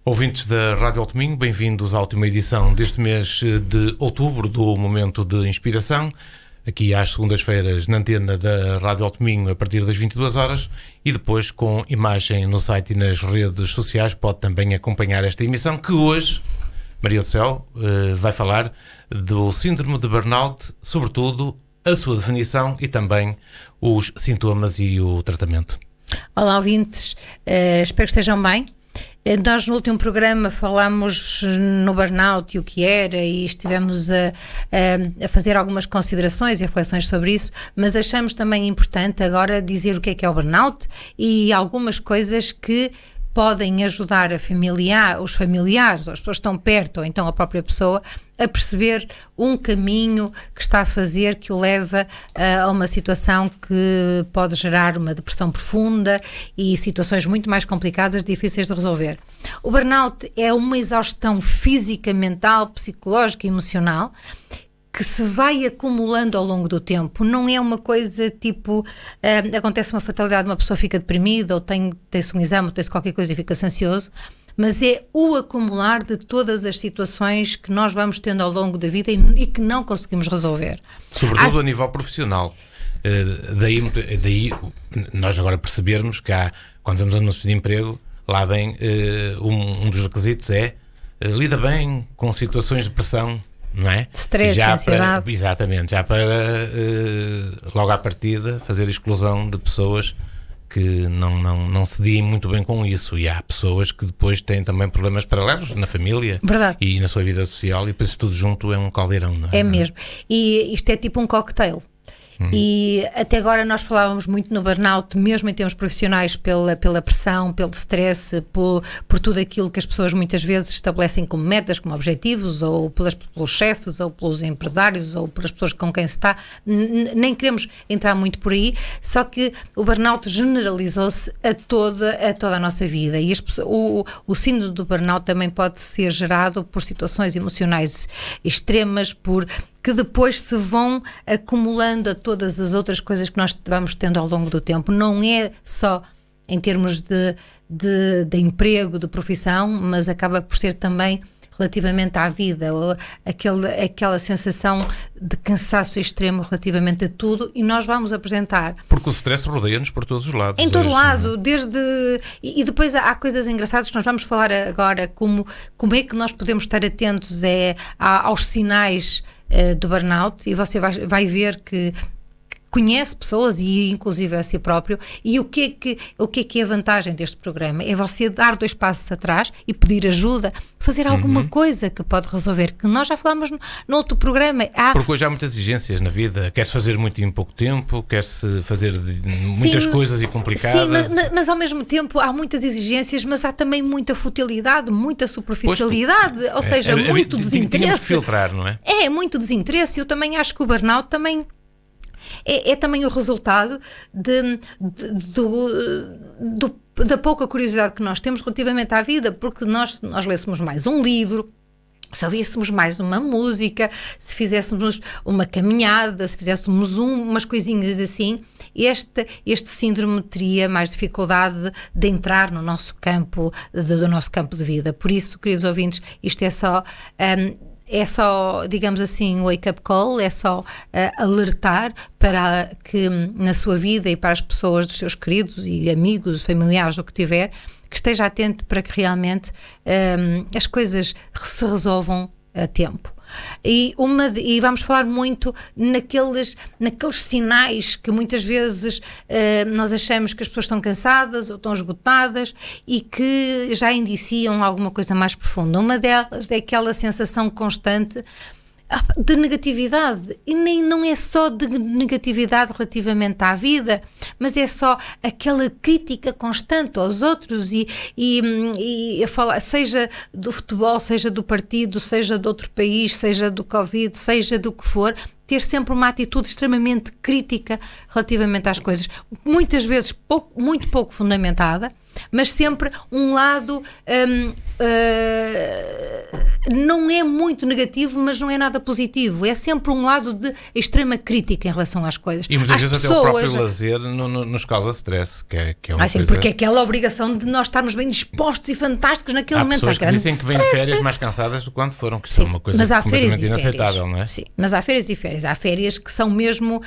Ouvintes da Rádio Alto Minho, bem-vindos à última edição deste mês de outubro do Momento de Inspiração, aqui às segundas-feiras na antena da Rádio Alto Minho a partir das 22 horas e depois com imagem no site e nas redes sociais pode também acompanhar esta emissão que hoje, Maria do Céu, vai falar do síndrome de burnout, sobretudo a sua definição e também os sintomas e o tratamento. Olá ouvintes, espero que estejam bem. Nós no último programa falámos no burnout e o que era e estivemos a fazer algumas considerações e reflexões sobre isso, mas achamos também importante agora dizer o que é o burnout e algumas coisas que podem ajudar os familiares, ou as pessoas que estão perto, ou então a própria pessoa, a perceber um caminho que está a fazer que o leva a uma situação que pode gerar uma depressão profunda e situações muito mais complicadas, difíceis de resolver. O burnout é uma exaustão física, mental, psicológica e emocional que se vai acumulando ao longo do tempo. Não é uma coisa tipo, acontece uma fatalidade, uma pessoa fica deprimida, ou tem-se um exame, ou tem-se qualquer coisa e fica-se ansioso, mas é o acumular de todas as situações que nós vamos tendo ao longo da vida e que não conseguimos resolver. Sobretudo a nível profissional. Daí nós agora percebermos que quando vemos anúncios de emprego, lá vem um dos requisitos lida bem com situações de pressão, não é? Stress, ansiedade. Exatamente, já para logo à partida fazer a exclusão de pessoas que não se diem muito bem com isso, e há pessoas que depois têm também problemas paralelos na família. Verdade. E na sua vida social, e depois tudo junto é um caldeirão, não é? É mesmo, e isto é tipo um cocktail. E até agora nós falávamos muito no burnout, mesmo em termos profissionais, pela pressão, pelo stress, por tudo aquilo que as pessoas muitas vezes estabelecem como metas, como objetivos, ou pelos chefes, ou pelos empresários, ou pelas pessoas com quem se está. Nem queremos entrar muito por aí, só que o burnout generalizou-se a toda a nossa vida, e o síndrome do burnout também pode ser gerado por situações emocionais extremas, que depois se vão acumulando a todas as outras coisas que nós vamos tendo ao longo do tempo. Não é só em termos de emprego, de profissão, mas acaba por ser também relativamente à vida, ou aquela sensação de cansaço extremo relativamente a tudo, e nós vamos apresentar. Porque o stress rodeia-nos por todos os lados. Em todo lado, e depois há coisas engraçadas que nós vamos falar agora, como é que nós podemos estar atentos aos sinais do burnout, e você vai ver que conhece pessoas e inclusive a si próprio. E o que é a vantagem deste programa? É você dar 2 passos atrás e pedir ajuda, fazer alguma coisa que pode resolver, que nós já falámos no outro programa. Porque hoje há muitas exigências na vida, quer-se fazer muito em pouco tempo, quer-se fazer muitas coisas e complicadas. Sim, mas ao mesmo tempo há muitas exigências, mas há também muita futilidade, muita superficialidade, ou seja, muito desinteresse. Tínhamos de filtrar, não é? É, muito desinteresse. Eu também acho que o burnout também é também o resultado da pouca curiosidade que nós temos relativamente à vida, porque nós lêssemos mais um livro, se ouvíssemos mais uma música, se fizéssemos uma caminhada, se fizéssemos umas coisinhas assim, este síndrome teria mais dificuldade de entrar no nosso campo, do nosso campo de vida. Por isso, queridos ouvintes, isto é só, digamos assim, um wake-up call, é só alertar para que na sua vida e para as pessoas dos seus queridos e amigos, familiares, o que tiver, que esteja atento para que realmente as coisas se resolvam a tempo. E vamos falar muito naqueles sinais que muitas vezes nós achamos que as pessoas estão cansadas ou estão esgotadas e que já indiciam alguma coisa mais profunda. Uma delas é aquela sensação constante de negatividade, e não é só de negatividade relativamente à vida, mas é só aquela crítica constante aos outros e seja do futebol, seja do partido, seja de outro país, seja do Covid, seja do que for, ter sempre uma atitude extremamente crítica relativamente às coisas, muitas vezes muito pouco fundamentada, mas sempre um lado não é muito negativo, mas não é nada positivo. É sempre um lado de extrema crítica em relação às coisas. E muitas vezes até o próprio lazer nos causa stress, que é uma coisa... Porque é aquela obrigação de nós estarmos bem dispostos e fantásticos naquele momento. Há pessoas que dizem que vêm de férias mais cansadas do quanto foram, que são uma coisa completamente inaceitável, não é? Sim, mas há férias e férias. Há férias que são mesmo...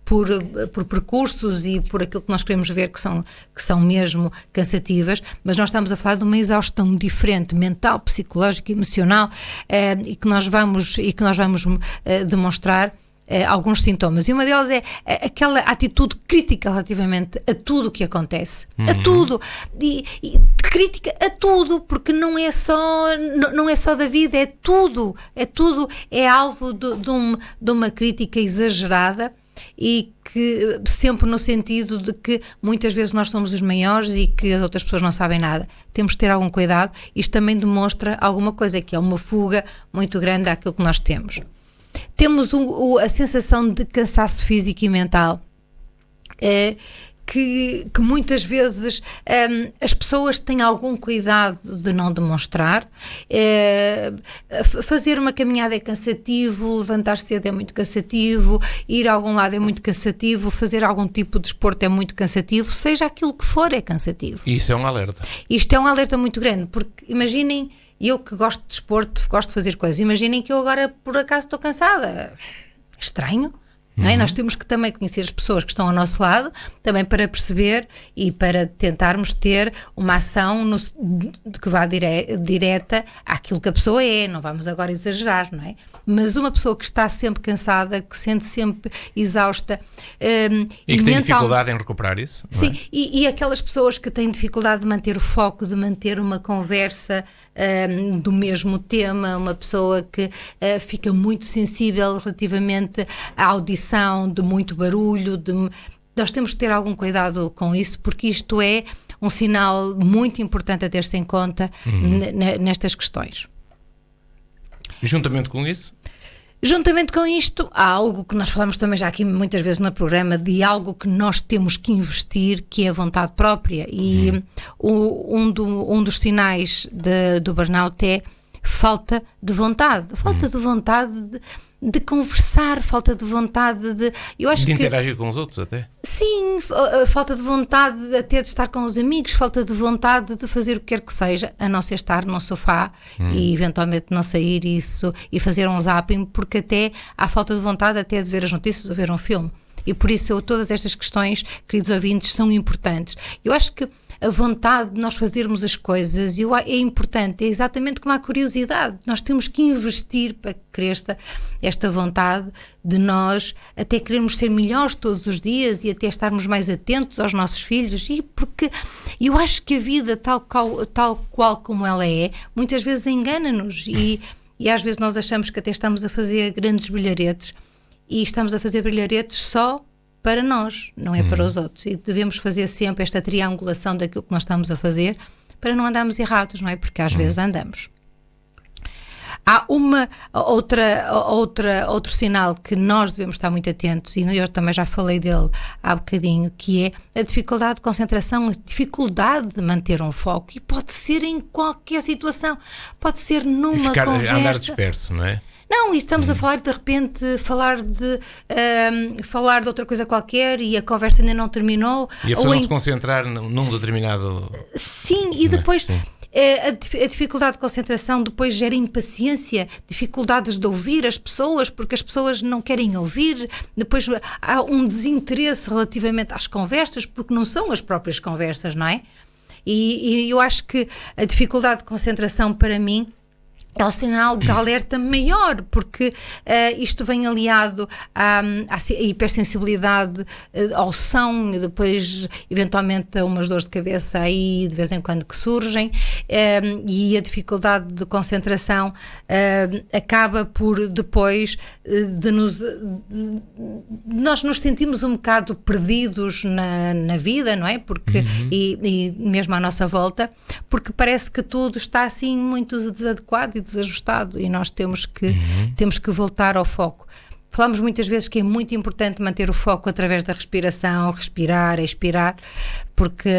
Por percursos e por aquilo que nós queremos ver que são mesmo cansativas, mas nós estamos a falar de uma exaustão diferente, mental, psicológica, emocional, e que nós vamos demonstrar alguns sintomas. E uma delas é aquela atitude crítica relativamente a tudo o que acontece. A tudo. E crítica a tudo, porque não é só da vida, é tudo. É alvo de uma crítica exagerada, e que sempre no sentido de que muitas vezes nós somos os maiores e que as outras pessoas não sabem nada. Temos de ter algum cuidado. Isto também demonstra alguma coisa, que é uma fuga muito grande àquilo que nós temos. Temos a sensação de cansaço físico e mental, que muitas vezes as pessoas têm algum cuidado de não demonstrar. Fazer uma caminhada é cansativo, levantar cedo é muito cansativo, ir a algum lado é muito cansativo, fazer algum tipo de desporto é muito cansativo, seja aquilo que for, é cansativo. E isso é um alerta. Isto é um alerta muito grande, porque imaginem, eu que gosto de desporto, gosto de fazer coisas, imaginem que eu agora por acaso estou cansada. Estranho. Não é? Nós temos que também conhecer as pessoas que estão ao nosso lado, também para perceber e para tentarmos ter uma ação que vá direta àquilo que a pessoa é. Não vamos agora exagerar, não é? Mas uma pessoa que está sempre cansada, que sente sempre exausta e que tem dificuldade em recuperar isso. Sim, não é? e aquelas pessoas que têm dificuldade de manter o foco, de manter uma conversa do mesmo tema, uma pessoa que fica muito sensível relativamente à audição, de muito barulho, nós temos que ter algum cuidado com isso, porque isto é um sinal muito importante a ter-se em conta nestas questões. Juntamente com isso? Juntamente com isto, há algo que nós falamos também já aqui muitas vezes no programa, de algo que nós temos que investir, que é a vontade própria. E um dos sinais do burnout é falta de vontade. Falta de vontade de conversar, falta de vontade de... Eu acho de interagir com os outros até? Sim, falta de vontade até de estar com os amigos, falta de vontade de fazer o que quer que seja, a não ser estar no sofá e eventualmente não sair e fazer um zapping, porque até há falta de vontade até de ver as notícias ou ver um filme. E por isso todas estas questões, queridos ouvintes, são importantes. Eu acho que a vontade de nós fazermos as coisas é importante, é exatamente como a curiosidade. Nós temos que investir para que cresça esta vontade de nós até querermos ser melhores todos os dias e até estarmos mais atentos aos nossos filhos, e porque eu acho que a vida tal qual como ela é, muitas vezes engana-nos e às vezes nós achamos que até estamos a fazer grandes brilharetes, e estamos a fazer brilharetes só para nós, não é para os outros, e devemos fazer sempre esta triangulação daquilo que nós estamos a fazer para não andarmos errados, não é? Porque às vezes andamos. Há outro sinal que nós devemos estar muito atentos, e eu também já falei dele há bocadinho, que é a dificuldade de concentração, a dificuldade de manter um foco, e pode ser em qualquer situação, pode ser numa conversa. Andar disperso, não é? Não, e estamos a falar, de repente, falar de outra coisa qualquer e a conversa ainda não terminou. E a pessoa não se concentrar num determinado... Sim, e depois... A dificuldade de concentração depois gera impaciência, dificuldades de ouvir as pessoas, porque as pessoas não querem ouvir, depois há um desinteresse relativamente às conversas, porque não são as próprias conversas, não é? E eu acho que a dificuldade de concentração, para mim, é um sinal de alerta maior, porque isto vem aliado à hipersensibilidade ao som, e depois eventualmente a umas dores de cabeça aí de vez em quando que surgem, e a dificuldade de concentração acaba por depois nós nos sentimos um bocado perdidos na vida, não é? Porque, e mesmo à nossa volta, porque parece que tudo está assim muito desadequado e desajustado, e nós temos que voltar ao foco. Falamos muitas vezes que é muito importante manter o foco através da respiração, respirar, expirar, porque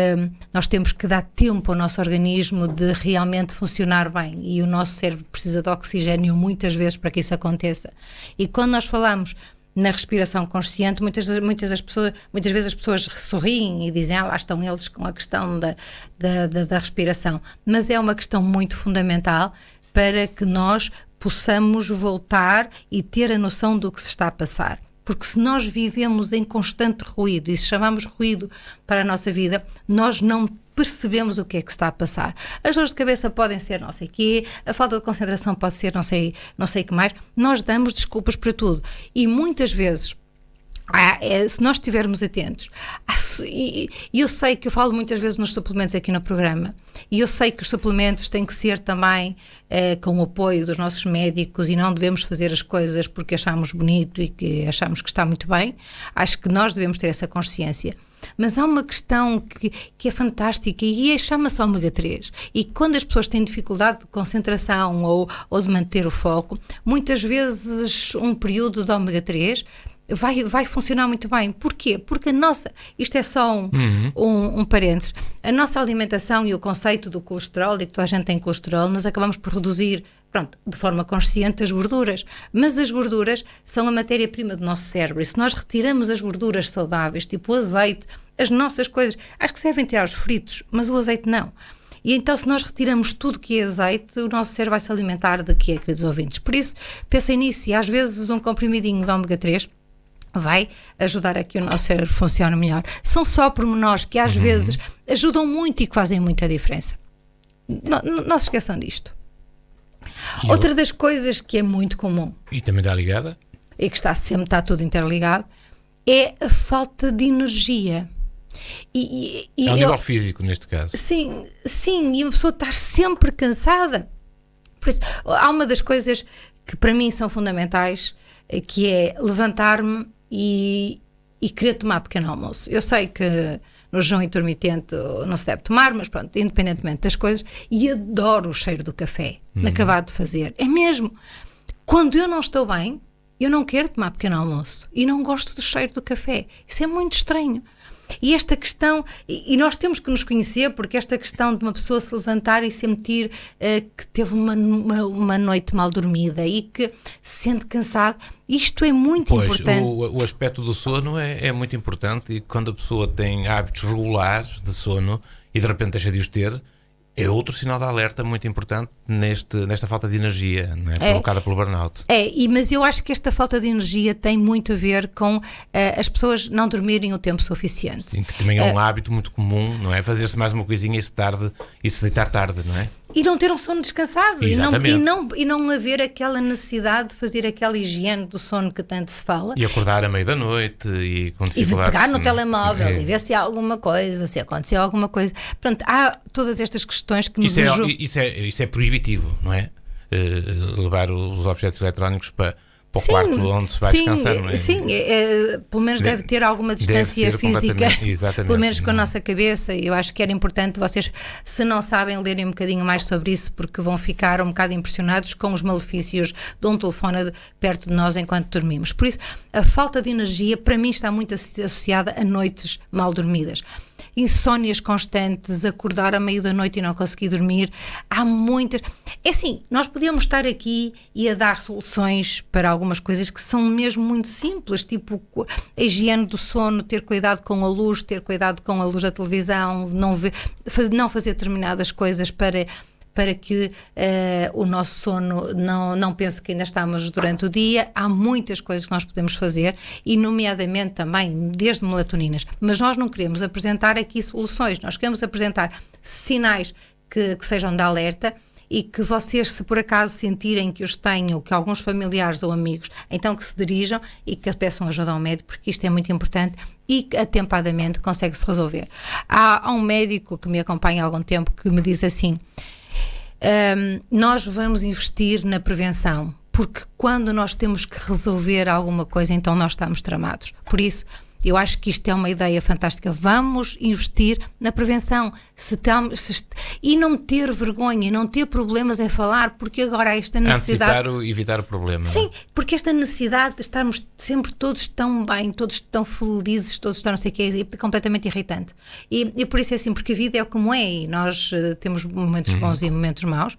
nós temos que dar tempo ao nosso organismo de realmente funcionar bem, e o nosso cérebro precisa de oxigênio muitas vezes para que isso aconteça. E quando nós falamos na respiração consciente, muitas vezes as pessoas sorriem e dizem, lá estão eles com a questão da respiração, mas é uma questão muito fundamental para que nós possamos voltar e ter a noção do que se está a passar. Porque se nós vivemos em constante ruído, e se chamamos ruído para a nossa vida, nós não percebemos o que é que está a passar. As dores de cabeça podem ser não sei o quê, a falta de concentração pode ser não sei o que mais. Nós damos desculpas para tudo. E muitas vezes, se nós estivermos atentos, e eu sei que eu falo muitas vezes nos suplementos aqui no programa, e eu sei que os suplementos têm que ser também com o apoio dos nossos médicos, e não devemos fazer as coisas porque achamos bonito e que achamos que está muito bem. Acho que nós devemos ter essa consciência. Mas há uma questão que é fantástica, e chama-se ômega 3. E quando as pessoas têm dificuldade de concentração ou de manter o foco, muitas vezes um período de ômega 3 vai funcionar muito bem. Porquê? Porque isto é só um parênteses, a nossa alimentação e o conceito do colesterol, e que toda a gente tem colesterol, nós acabamos por reduzir, de forma consciente, as gorduras. Mas as gorduras são a matéria-prima do nosso cérebro, e se nós retiramos as gorduras saudáveis, tipo o azeite, as nossas coisas, acho que se devem tirar os fritos, mas o azeite não. E então, se nós retiramos tudo que é azeite, o nosso cérebro vai se alimentar de quê, queridos ouvintes? Por isso, pensem nisso, e às vezes um comprimidinho de ômega 3 vai ajudar a que o nosso cérebro funcione melhor. São só pormenores que às vezes ajudam muito e que fazem muita diferença. Não se esqueçam disto. Outra das coisas que é muito comum, e também está ligada, e que está tudo interligado, é a falta de energia. É o nível físico, neste caso. Sim, e uma pessoa está sempre cansada. Por isso, há uma das coisas que para mim são fundamentais, que é levantar-me e querer tomar pequeno almoço. Eu sei que no jejum intermitente não se deve tomar, mas pronto, independentemente das coisas, e adoro o cheiro do café, acabado de fazer. É mesmo. Quando eu não estou bem, eu não quero tomar pequeno almoço e não gosto do cheiro do café. Isso é muito estranho. E esta questão, e nós temos que nos conhecer, porque esta questão de uma pessoa se levantar e sentir que teve uma noite mal dormida e que se sente cansado, isto é muito importante. O aspecto do sono é muito importante, e quando a pessoa tem hábitos regulares de sono e de repente deixa de os ter, é outro sinal de alerta muito importante nesta falta de energia, não é? Provocada pelo burnout. Mas eu acho que esta falta de energia tem muito a ver com as pessoas não dormirem o tempo suficiente. Sim, que também é um hábito muito comum, não é? Fazer-se mais uma coisinha e se deitar tarde, não é? E não ter um sono descansado. E não haver aquela necessidade de fazer aquela higiene do sono que tanto se fala. E acordar à meio da noite e com dificuldades. E pegar no telemóvel e ver se há alguma coisa, se aconteceu alguma coisa. Portanto, há todas estas questões que nos ajudam. Isso é proibitivo, não é? Levar os objetos eletrónicos para o quarto onde se vai descansar, não é? Sim, pelo menos deve ter alguma distância física, pelo menos com a nossa cabeça. Eu acho que era importante vocês, se não sabem, lerem um bocadinho mais sobre isso, porque vão ficar um bocado impressionados com os malefícios de um telefone perto de nós enquanto dormimos. Por isso, a falta de energia, para mim, está muito associada a noites mal dormidas. Insónias constantes, acordar à meio da noite e não conseguir dormir. Há muitas. É assim, nós podemos estar aqui e a dar soluções para algumas coisas que são mesmo muito simples, tipo a higiene do sono, ter cuidado com a luz, ter cuidado com a luz da televisão, não fazer determinadas coisas para que o nosso sono não pense que ainda estamos durante o dia. Há muitas coisas que nós podemos fazer, e nomeadamente também desde melatoninas, mas nós não queremos apresentar aqui soluções, nós queremos apresentar sinais que sejam de alerta, e que vocês, se por acaso sentirem que os tenham, que alguns familiares ou amigos, então que se dirijam e que peçam ajuda ao médico, porque isto é muito importante e que atempadamente consegue-se resolver. Há um médico que me acompanha há algum tempo que me diz assim: nós vamos investir na prevenção, porque quando nós temos que resolver alguma coisa, então nós estamos tramados. Por isso, eu acho que isto é uma ideia fantástica. Vamos investir na prevenção e não ter vergonha, não ter problemas em falar, porque agora há esta necessidade... Evitar o problema. Sim, não é? porque esta necessidade de estarmos sempre todos tão bem, todos tão felizes, todos tão não sei o que, é completamente irritante. E por isso é assim, porque a vida é como é, e nós temos momentos bons e momentos maus,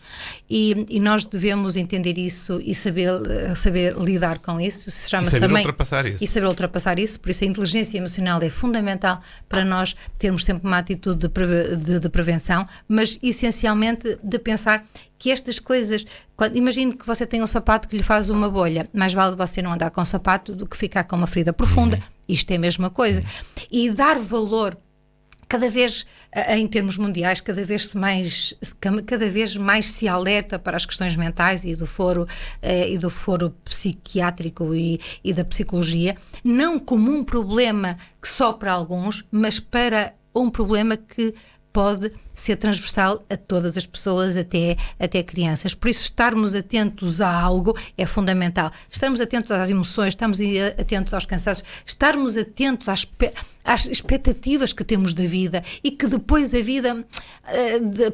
e nós devemos entender isso e saber lidar com isso. Se chama-se também ultrapassar isso. E saber ultrapassar isso. Por isso a inteligência emocional é fundamental para nós termos sempre uma atitude de prevenção, mas essencialmente de pensar que estas coisas, imagine que você tem um sapato que lhe faz uma bolha, mais vale você não andar com um sapato do que ficar com uma ferida profunda. Isto é a mesma coisa. E dar valor cada vez, em termos mundiais, cada vez mais se alerta para as questões mentais e do foro psiquiátrico e da psicologia, não como um problema que só para alguns, mas para um problema que pode ser transversal a todas as pessoas, até crianças. Por isso, estarmos atentos a algo é fundamental. Estarmos atentos às emoções, estamos atentos aos cansaços, estarmos atentos às expectativas que temos da vida e que depois a vida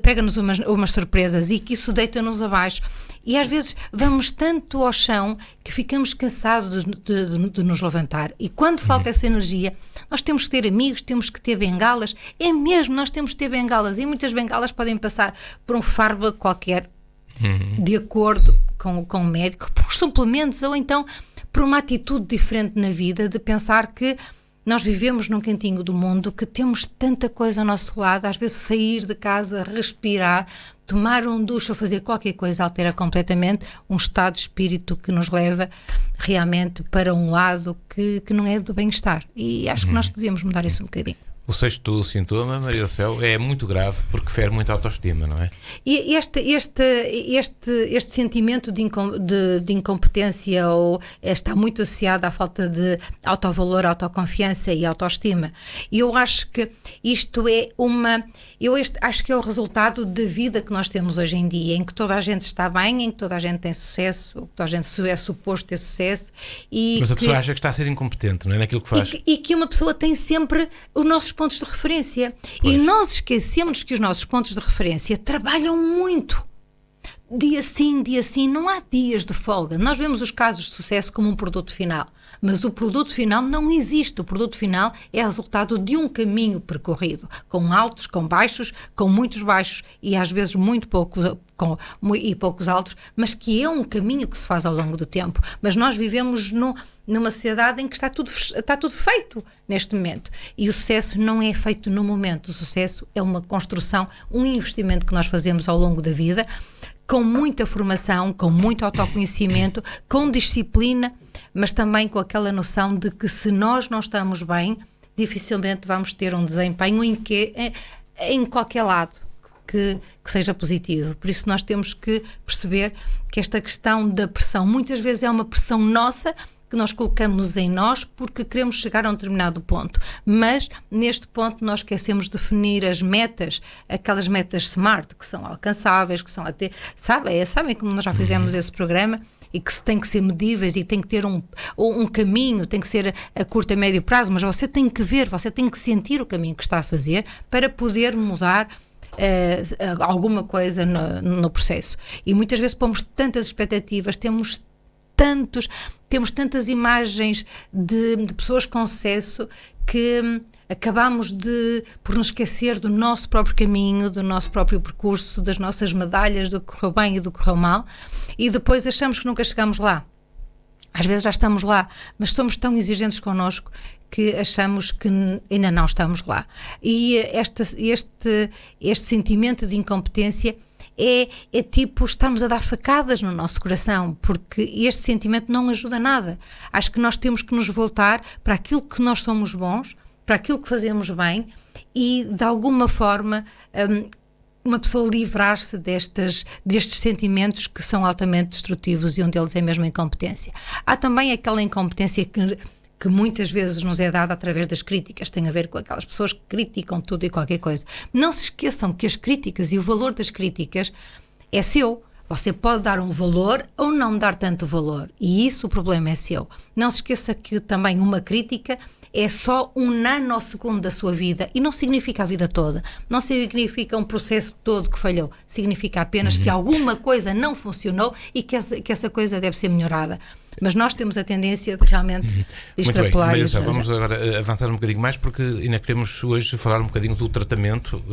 pega-nos umas surpresas e que isso deita-nos abaixo. E às vezes vamos tanto ao chão que ficamos cansados de nos levantar. E quando falta essa energia, nós temos que ter amigos, temos que ter bengalas. É mesmo, nós temos que ter bengalas. E muitas bengalas podem passar por um fármaco qualquer, de acordo com o médico, por suplementos, ou então por uma atitude diferente na vida, de pensar que nós vivemos num cantinho do mundo, que temos tanta coisa ao nosso lado, às vezes sair de casa, respirar, tomar um duche ou fazer qualquer coisa altera completamente um estado de espírito que nos leva realmente para um lado que não é do bem-estar. E acho que nós devíamos mudar isso um bocadinho. O sexto sintoma, Maria do Céu, é muito grave porque fere muito a autoestima, não é? E este sentimento de incompetência está muito associado à falta de autovalor, autoconfiança e autoestima. E eu acho que isto é acho que é o resultado da vida que nós temos hoje em dia, em que toda a gente está bem, em que toda a gente tem sucesso, que toda a gente é suposto ter sucesso. Mas a pessoa acha que está a ser incompetente, não é? Naquilo que faz. E que uma pessoa tem sempre os nossos pontos de referência. Pois. E nós esquecemos que os nossos pontos de referência trabalham muito. Dia sim, não há dias de folga. Nós vemos os casos de sucesso como um produto final, mas o produto final não existe. O produto final é resultado de um caminho percorrido, com altos, com baixos, com muitos baixos e às vezes poucos altos, mas que é um caminho que se faz ao longo do tempo. Mas nós vivemos numa sociedade em que está tudo feito neste momento. E o sucesso não é feito no momento. O sucesso é uma construção, um investimento que nós fazemos ao longo da vida, com muita formação, com muito autoconhecimento, com disciplina, mas também com aquela noção de que se nós não estamos bem, dificilmente vamos ter um desempenho em qualquer lado que seja positivo. Por isso nós temos que perceber que esta questão da pressão muitas vezes é uma pressão nossa, que nós colocamos em nós porque queremos chegar a um determinado ponto, mas neste ponto nós esquecemos de definir as metas, aquelas metas SMART, que são alcançáveis, que são até, sabem como nós já fizemos esse programa, e que tem que ser medíveis e tem que ter um caminho, tem que ser a curto e médio prazo, mas você tem que ver, você tem que sentir o caminho que está a fazer para poder mudar alguma coisa no processo. E muitas vezes pomos tantas expectativas, temos tantas imagens de pessoas com sucesso que acabamos por nos esquecer do nosso próprio caminho, do nosso próprio percurso, das nossas medalhas, do que correu bem e do que correu mal, e depois achamos que nunca chegamos lá. Às vezes já estamos lá, mas somos tão exigentes connosco que achamos que ainda não estamos lá. E este sentimento de incompetência é tipo estarmos a dar facadas no nosso coração, porque este sentimento não ajuda nada. Acho que nós temos que nos voltar para aquilo que nós somos bons, para aquilo que fazemos bem e, de alguma forma, uma pessoa livrar-se destes sentimentos que são altamente destrutivos, e um deles é mesmo a incompetência. Há também aquela incompetência que muitas vezes nos é dada através das críticas, tem a ver com aquelas pessoas que criticam tudo e qualquer coisa. Não se esqueçam que as críticas e o valor das críticas é seu. Você pode dar um valor ou não dar tanto valor, e isso o problema é seu. Não se esqueça que também uma crítica é só um nanosegundo da sua vida e não significa a vida toda, não significa um processo todo que falhou, significa apenas que alguma coisa não funcionou e que essa coisa deve ser melhorada. Mas nós temos a tendência de realmente extrapolar isso. Vamos agora avançar um bocadinho mais, porque ainda queremos hoje falar um bocadinho do tratamento,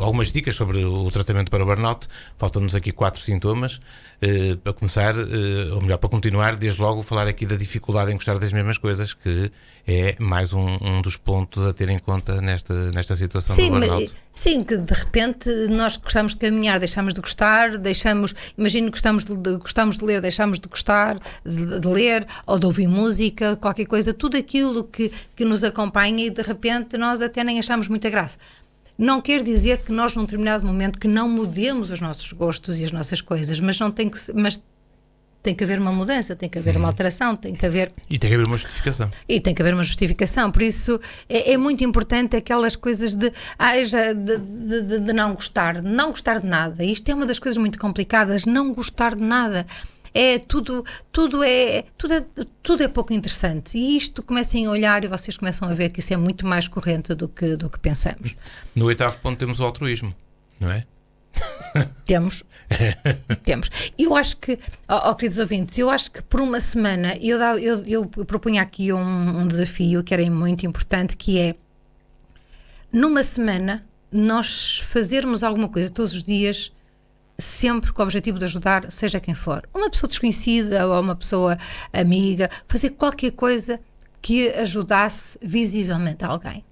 algumas dicas sobre o tratamento para o burnout. Faltam-nos aqui 4 sintomas. Para começar, ou melhor, para continuar, desde logo falar aqui da dificuldade em gostar das mesmas coisas, que é mais um dos pontos a ter em conta nesta situação do burnout. Sim, que de repente nós gostamos de caminhar, deixamos de gostar, imagino que gostamos de ler, deixamos de gostar de ler, ou de ouvir música, qualquer coisa, tudo aquilo que nos acompanha, e de repente nós até nem achamos muita graça. Não quer dizer que nós num determinado momento que não mudemos os nossos gostos e as nossas coisas, mas tem que haver uma mudança, tem que haver uma alteração, tem que haver... E tem que haver uma justificação. E tem que haver uma justificação. Por isso é muito importante aquelas coisas de não gostar de nada. Isto é uma das coisas muito complicadas, não gostar de nada. Tudo é pouco interessante. E isto comecem a olhar e vocês começam a ver que isso é muito mais corrente do que pensamos. No 8º ponto temos o altruísmo, não é? Temos. Eu acho que, queridos ouvintes, eu acho que por uma semana eu propunha aqui um desafio que era muito importante, que é, numa semana, nós fazermos alguma coisa todos os dias, sempre com o objetivo de ajudar, seja quem for. Uma pessoa desconhecida ou uma pessoa amiga, fazer qualquer coisa que ajudasse visivelmente alguém.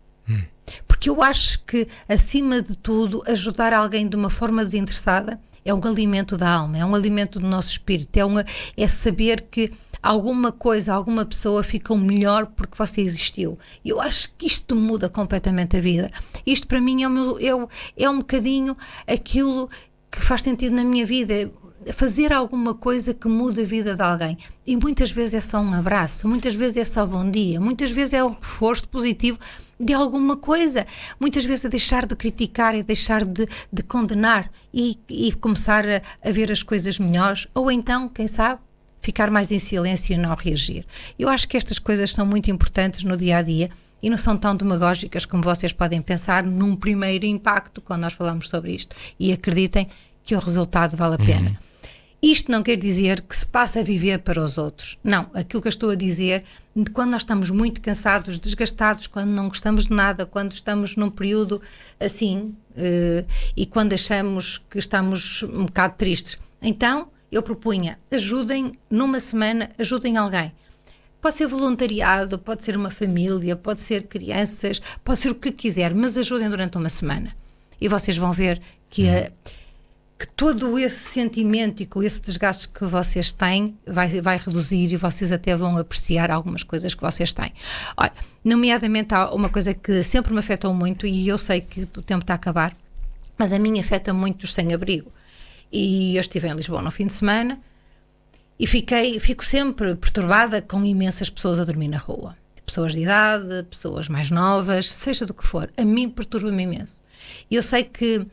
Porque eu acho que, acima de tudo, ajudar alguém de uma forma desinteressada é um alimento da alma, é um alimento do nosso espírito, é saber que alguma coisa, alguma pessoa ficou melhor porque você existiu. E eu acho que isto muda completamente a vida. Isto para mim é um bocadinho aquilo que faz sentido na minha vida, fazer alguma coisa que mude a vida de alguém. E muitas vezes é só um abraço, muitas vezes é só bom dia, muitas vezes é um reforço positivo de alguma coisa, muitas vezes é deixar de criticar e deixar de condenar e começar a ver as coisas melhores, ou então, quem sabe, ficar mais em silêncio e não reagir. Eu acho que estas coisas são muito importantes no dia-a-dia e não são tão demagógicas como vocês podem pensar num primeiro impacto quando nós falamos sobre isto. E acreditem que o resultado vale a pena. Isto não quer dizer que se passa a viver para os outros. Não, aquilo que eu estou a dizer, quando nós estamos muito cansados, desgastados, quando não gostamos de nada, quando estamos num período assim, e quando achamos que estamos um bocado tristes, então eu propunha, ajudem numa semana, ajudem alguém. Pode ser voluntariado, pode ser uma família, pode ser crianças, pode ser o que quiser, mas ajudem durante uma semana. E vocês vão ver que todo esse sentimento e com esse desgaste que vocês têm vai reduzir e vocês até vão apreciar algumas coisas que vocês têm. Olha, nomeadamente há uma coisa que sempre me afetou muito, e eu sei que o tempo está a acabar, mas a mim afeta muito os sem-abrigo. E eu estive em Lisboa no fim de semana e fico sempre perturbada com imensas pessoas a dormir na rua. Pessoas de idade, pessoas mais novas, seja do que for. A mim perturba-me imenso. E eu sei que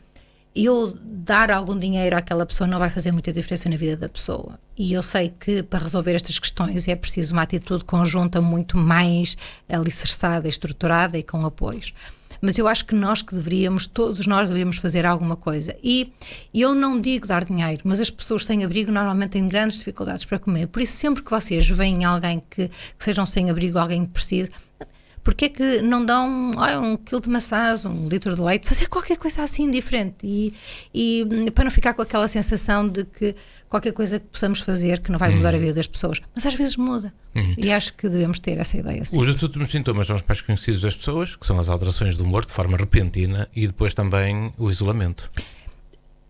eu dar algum dinheiro àquela pessoa não vai fazer muita diferença na vida da pessoa. E eu sei que para resolver estas questões é preciso uma atitude conjunta muito mais alicerçada, estruturada e com apoios. Mas eu acho que todos nós deveríamos fazer alguma coisa. E eu não digo dar dinheiro, mas as pessoas sem abrigo normalmente têm grandes dificuldades para comer. Por isso, sempre que vocês veem alguém que sejam sem abrigo, alguém que precise, porque é que não dão um quilo de maçãs, 1 litro de leite, fazer qualquer coisa assim diferente e para não ficar com aquela sensação de que qualquer coisa que possamos fazer que não vai mudar a vida das pessoas, mas às vezes muda. E acho que devemos ter essa ideia assim. Os últimos sintomas são os mais conhecidos das pessoas, que são as alterações do humor de forma repentina e depois também o isolamento.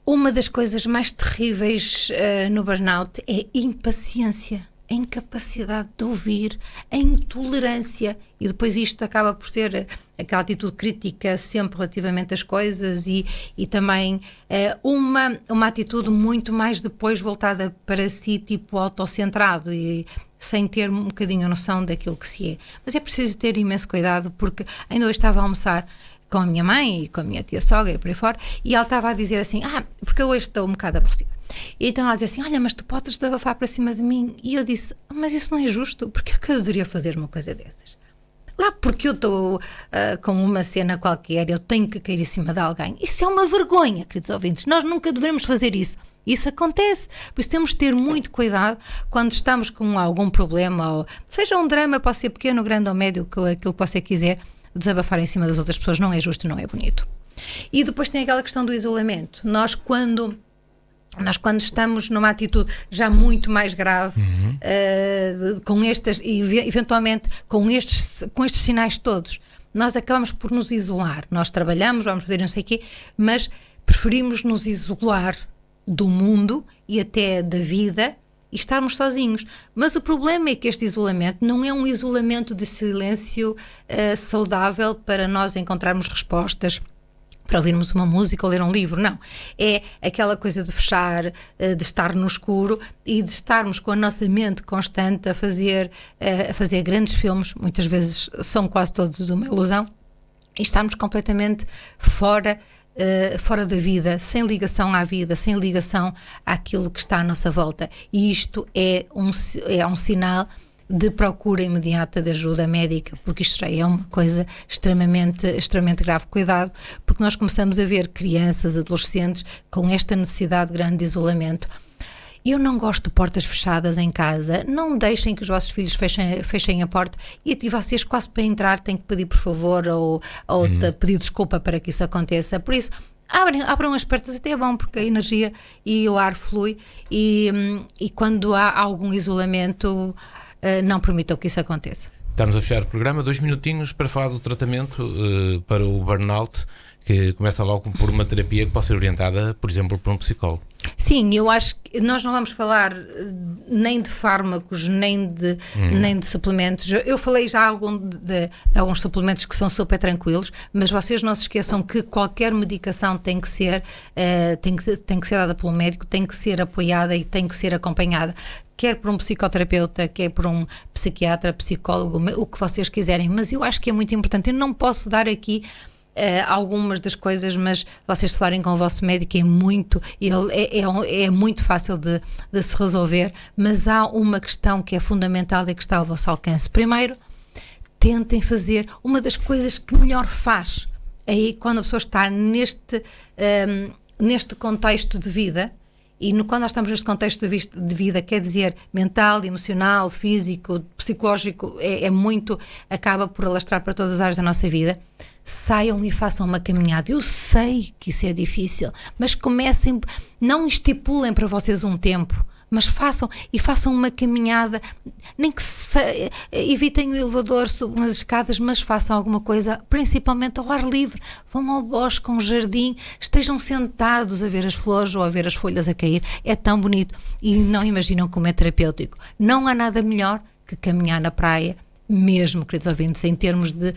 Uma das coisas mais terríveis no burnout é impaciência. A incapacidade de ouvir, a intolerância, e depois isto acaba por ser aquela atitude crítica sempre relativamente às coisas e também uma atitude muito mais depois voltada para si, tipo autocentrado e sem ter um bocadinho a noção daquilo que se é. Mas é preciso ter imenso cuidado, porque ainda hoje estava a almoçar com a minha mãe e com a minha tia-sogra e por aí fora, e ela estava a dizer assim, porque eu hoje estou um bocado aborrecida. E então ela dizia assim, olha, mas tu podes desabafar para cima de mim. E eu disse, mas isso não é justo, porque é que eu deveria fazer uma coisa dessas? lá porque eu estou com uma cena qualquer, eu tenho que cair em cima de alguém. Isso é uma vergonha, queridos ouvintes. Nós nunca devemos fazer isso. Isso acontece. Por isso temos de ter muito cuidado quando estamos com algum problema, ou seja um drama, pode ser pequeno, grande ou médio, aquilo que você quiser, desabafar em cima das outras pessoas não é justo, não é bonito. E depois tem aquela questão do isolamento. Nós quando estamos numa atitude já muito mais grave, com estas, e eventualmente com estes sinais todos, nós acabamos por nos isolar. Nós trabalhamos, vamos fazer não sei o quê, mas preferimos nos isolar do mundo e até da vida e estarmos sozinhos. Mas o problema é que este isolamento não é um isolamento de silêncio saudável para nós encontrarmos respostas, para ouvirmos uma música ou ler um livro, não. É aquela coisa de fechar, de estar no escuro e de estarmos com a nossa mente constante a fazer grandes filmes, muitas vezes são quase todos uma ilusão, e estarmos completamente fora da vida, sem ligação à vida, sem ligação àquilo que está à nossa volta. E isto é um sinal de procura imediata de ajuda médica, porque isto já é uma coisa extremamente grave. Cuidado, porque nós começamos a ver crianças, adolescentes com esta necessidade grande de isolamento. Eu não gosto de portas fechadas em casa. Não deixem que os vossos filhos fechem a porta e vocês quase para entrar têm que pedir por favor ou pedir desculpa para que isso aconteça. Por isso, abram as portas, até é bom porque a energia e o ar flui e quando há algum isolamento, não permitam que isso aconteça. Estamos a fechar o programa, 2 minutinhos para falar do tratamento para o burnout, que começa logo por uma terapia que pode ser orientada, por exemplo, por um psicólogo. Sim, eu acho que nós não vamos falar nem de fármacos, nem de suplementos. Eu falei já de alguns suplementos que são super tranquilos, mas vocês não se esqueçam que qualquer medicação tem que ser dada pelo médico, tem que ser apoiada e tem que ser acompanhada, quer por um psicoterapeuta, quer por um psiquiatra, psicólogo, o que vocês quiserem. Mas eu acho que é muito importante. Eu não posso dar aqui algumas das coisas, mas vocês falarem com o vosso médico é muito fácil de se resolver, mas há uma questão que é fundamental e que está ao vosso alcance. Primeiro, tentem fazer uma das coisas que melhor faz aí quando a pessoa está neste contexto de vida. E quando nós estamos neste contexto de vida, quer dizer, mental, emocional, físico, psicológico, acaba por alastrar para todas as áreas da nossa vida. Saiam e façam uma caminhada. Eu sei que isso é difícil, mas comecem, não estipulem para vocês um tempo, mas façam uma caminhada, nem que evitem o elevador, subam as escadas, mas façam alguma coisa, principalmente ao ar livre. Vão ao bosque, a um jardim, estejam sentados a ver as flores ou a ver as folhas a cair. É tão bonito e não imaginam como é terapêutico. Não há nada melhor que caminhar na praia, mesmo, queridos ouvintes, em termos de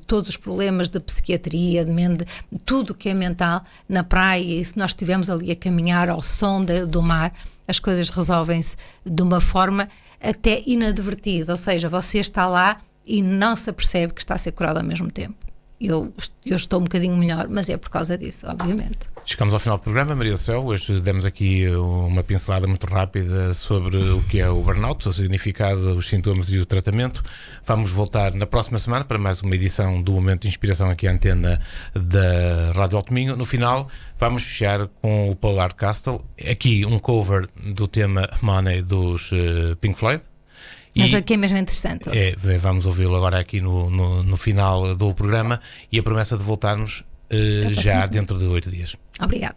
todos os problemas de psiquiatria, de tudo que é mental, na praia, e se nós estivermos ali a caminhar ao som do mar, as coisas resolvem-se de uma forma até inadvertida, ou seja, você está lá e não se apercebe que está a ser curado ao mesmo tempo. Eu estou um bocadinho melhor, mas é por causa disso, obviamente. Chegamos ao final do programa, Maria do Céu. Hoje demos aqui uma pincelada muito rápida sobre o que é o burnout, o significado, os sintomas e o tratamento. Vamos voltar na próxima semana para mais uma edição do Momento de Inspiração aqui à antena da Rádio Alto Minho. No final, vamos fechar com o Polar Castle, aqui um cover do tema Money dos Pink Floyd. Mas aqui é mesmo interessante. Vamos ouvi-lo agora aqui no final do programa e a promessa de voltarmos já dentro de 8 dias. Obrigada.